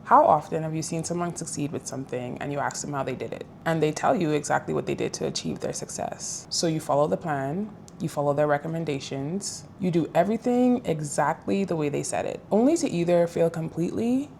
How often have you seen someone succeed with something and you ask them how they did it? And they tell you exactly what they did to achieve their success. So you follow the plan, you follow their recommendations, you do everything exactly the way they said it, only to either fail completely,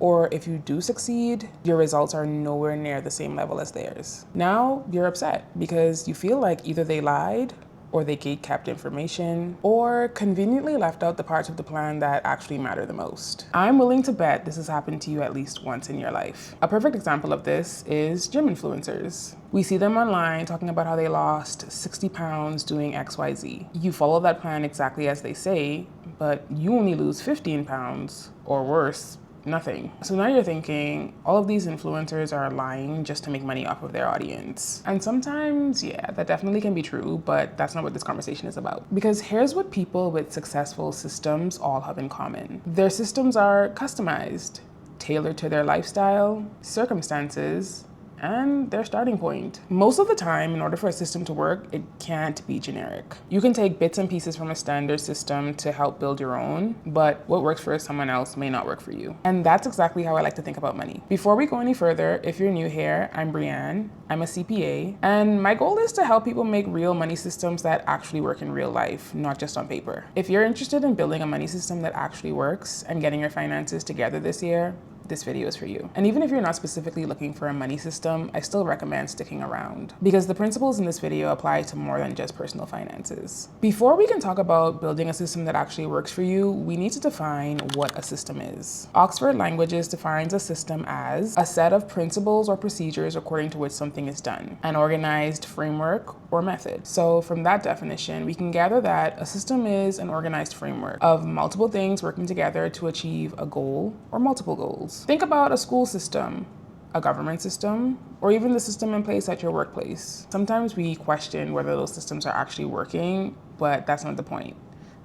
or if you do succeed, your results are nowhere near the same level as theirs. Now you're upset because you feel like either they lied, or they gatekept information, or conveniently left out the parts of the plan that actually matter the most. I'm willing to bet this has happened to you at least once in your life. A perfect example of this is gym influencers. We see them online talking about how they lost 60 pounds doing XYZ. You follow that plan exactly as they say, but you only lose 15 pounds, or worse, nothing. So now you're thinking, all of these influencers are lying just to make money off of their audience. And sometimes, yeah, that definitely can be true, but that's not what this conversation is about. Because here's what people with successful systems all have in common. Their systems are customized, tailored to their lifestyle, circumstances, and their starting point. Most of the time, in order for a system to work, it can't be generic. You can take bits and pieces from a standard system to help build your own, but what works for someone else may not work for you. And that's exactly how I like to think about money. Before we go any further, if you're new here, I'm Brianne. I'm a CPA, and my goal is to help people make real money systems that actually work in real life, not just on paper. If you're interested in building a money system that actually works and getting your finances together this year, this video is for you. And even if you're not specifically looking for a money system, I still recommend sticking around because the principles in this video apply to more than just personal finances. Before we can talk about building a system that actually works for you, we need to define what a system is. Oxford Languages defines a system as a set of principles or procedures according to which something is done, an organized framework or method. So from that definition, we can gather that a system is an organized framework of multiple things working together to achieve a goal or multiple goals. Think about a school system, a government system, or even the system in place at your workplace. Sometimes we question whether those systems are actually working, but that's not the point.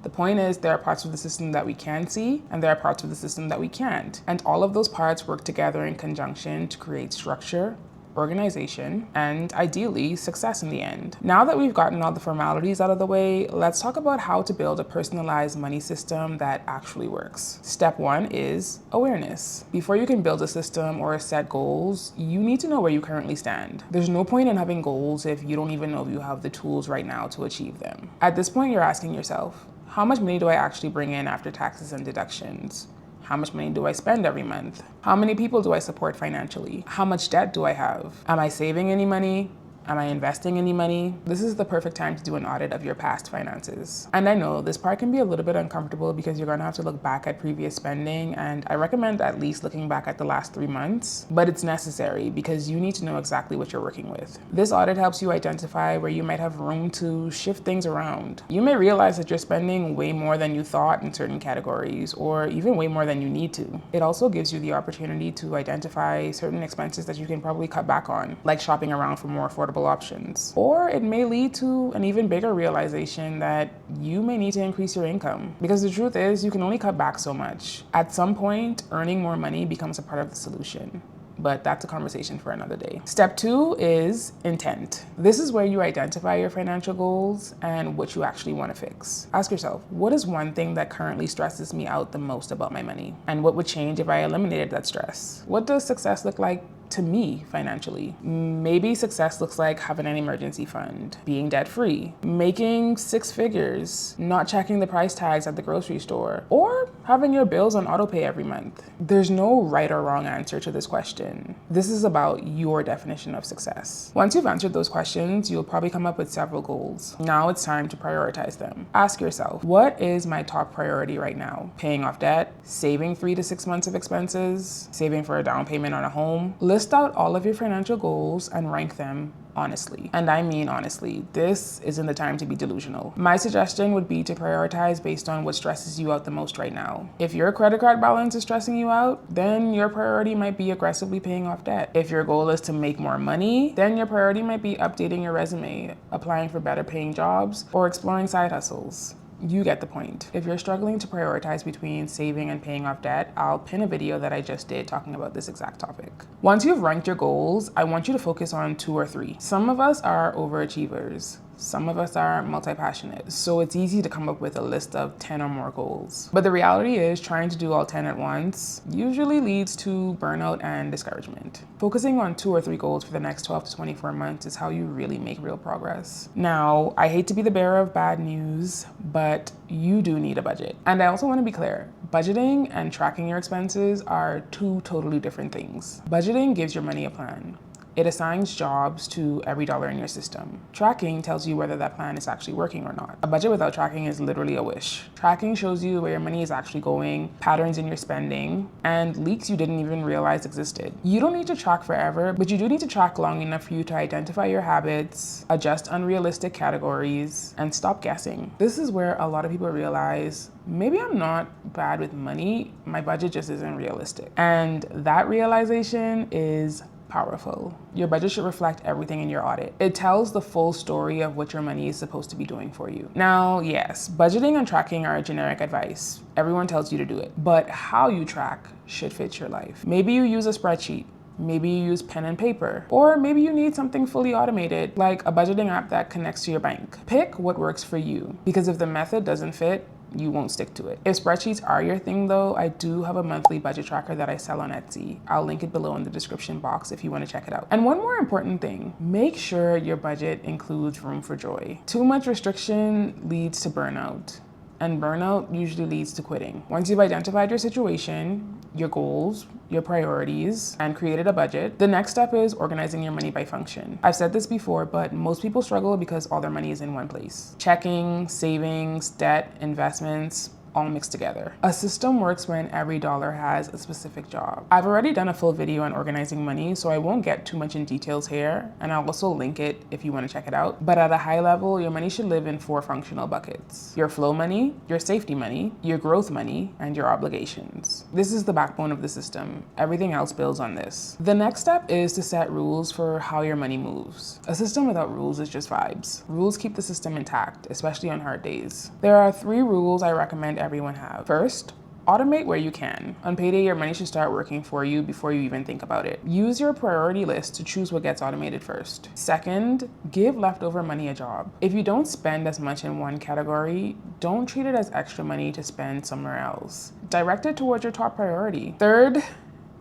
The point is there are parts of the system that we can see, and there are parts of the system that we can't. And all of those parts work together in conjunction to create structure, organization, and ideally success in the end. Now that we've gotten all the formalities out of the way, let's talk about how to build a personalized money system that actually works. Step one is awareness. Before you can build a system or set goals, you need to know where you currently stand. There's no point in having goals if you don't even know if you have the tools right now to achieve them. At this point, you're asking yourself, how much money do I actually bring in after taxes and deductions? How much money do I spend every month? How many people do I support financially? How much debt do I have? Am I saving any money? Am I investing any money? This is the perfect time to do an audit of your past finances. And I know this part can be a little bit uncomfortable because you're gonna have to look back at previous spending, and I recommend at least looking back at the last 3 months, but it's necessary because you need to know exactly what you're working with. This audit helps you identify where you might have room to shift things around. You may realize that you're spending way more than you thought in certain categories, or even way more than you need to. It also gives you the opportunity to identify certain expenses that you can probably cut back on, like shopping around for more affordable options. Or it may lead to an even bigger realization that you may need to increase your income. Because the truth is, you can only cut back so much. At some point, earning more money becomes a part of the solution. But that's a conversation for another day. Step two is intent. This is where you identify your financial goals and what you actually want to fix. Ask yourself, what is one thing that currently stresses me out the most about my money? And what would change if I eliminated that stress? What does success look like to me financially? Maybe success looks like having an emergency fund, being debt-free, making 6 figures, not checking the price tags at the grocery store, or having your bills on autopay every month. There's no right or wrong answer to this question. This is about your definition of success. Once you've answered those questions, you'll probably come up with several goals. Now it's time to prioritize them. Ask yourself, what is my top priority right now? Paying off debt, saving 3 to 6 months of expenses, saving for a down payment on a home. List out all of your financial goals and rank them honestly. And I mean honestly, this isn't the time to be delusional. My suggestion would be to prioritize based on what stresses you out the most right now. If your credit card balance is stressing you out, then your priority might be aggressively paying off debt. If your goal is to make more money, then your priority might be updating your resume, applying for better paying jobs, or exploring side hustles. You get the point. If you're struggling to prioritize between saving and paying off debt, I'll pin a video that I just did talking about this exact topic. Once you've ranked your goals, I want you to focus on 2 or 3. Some of us are overachievers. Some of us are multi-passionate, so it's easy to come up with a list of 10 or more goals. But the reality is trying to do all 10 at once usually leads to burnout and discouragement. Focusing on 2 or 3 goals for the next 12 to 24 months is how you really make real progress. Now, I hate to be the bearer of bad news, but you do need a budget. And I also want to be clear, budgeting and tracking your expenses are 2 totally different things. Budgeting gives your money a plan. It assigns jobs to every dollar in your system. Tracking tells you whether that plan is actually working or not. A budget without tracking is literally a wish. Tracking shows you where your money is actually going, patterns in your spending, and leaks you didn't even realize existed. You don't need to track forever, but you do need to track long enough for you to identify your habits, adjust unrealistic categories, and stop guessing. This is where a lot of people realize, maybe I'm not bad with money, my budget just isn't realistic. And that realization is powerful. Your budget should reflect everything in your audit. It tells the full story of what your money is supposed to be doing for you. Now, yes, budgeting and tracking are generic advice. Everyone tells you to do it, but how you track should fit your life. Maybe you use a spreadsheet. Maybe you use pen and paper, or maybe you need something fully automated, like a budgeting app that connects to your bank. Pick what works for you, because if the method doesn't fit, you won't stick to it. If spreadsheets are your thing though, I do have a monthly budget tracker that I sell on Etsy. I'll link it below in the description box if you want to check it out. And one more important thing, make sure your budget includes room for joy. Too much restriction leads to burnout, and burnout usually leads to quitting. Once you've identified your situation, your goals, your priorities, and created a budget, the next step is organizing your money by function. I've said this before, but most people struggle because all their money is in one place. Checking, savings, debt, investments, all mixed together. A system works when every dollar has a specific job. I've already done a full video on organizing money, so I won't get too much in details here, and I'll also link it if you want to check it out. But at a high level, your money should live in 4 functional buckets: your flow money, your safety money, your growth money, and your obligations. This is the backbone of the system. Everything else builds on this. The next step is to set rules for how your money moves. A system without rules is just vibes. Rules keep the system intact, especially on hard days. There are 3 rules I recommend everyone have. First, automate where you can. On payday, your money should start working for you before you even think about it. Use your priority list to choose what gets automated first. Second, give leftover money a job. If you don't spend as much in one category, don't treat it as extra money to spend somewhere else. Direct it towards your top priority. Third,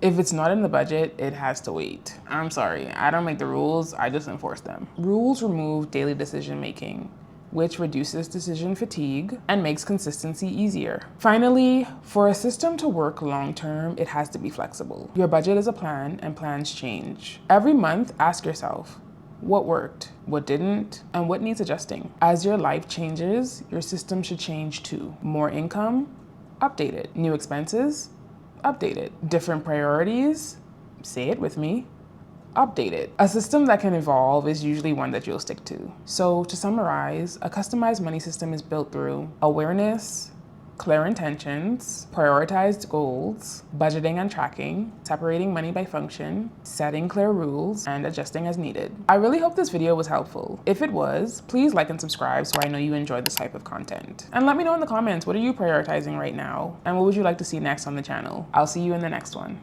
if it's not in the budget, it has to wait. I'm sorry, I don't make the rules, I just enforce them. Rules remove daily decision making, which reduces decision fatigue and makes consistency easier. Finally, for a system to work long-term, it has to be flexible. Your budget is a plan, and plans change. Every month, ask yourself, what worked, what didn't, and what needs adjusting? As your life changes, your system should change too. More income? Update it. New expenses? Update it. Different priorities? Say it with me. Update it. A system that can evolve is usually one that you'll stick to. So to summarize, a customized money system is built through awareness, clear intentions, prioritized goals, budgeting and tracking, separating money by function, setting clear rules, and adjusting as needed. I really hope this video was helpful. If it was, please like and subscribe so I know you enjoy this type of content. And let me know in the comments, what are you prioritizing right now? And what would you like to see next on the channel? I'll see you in the next one.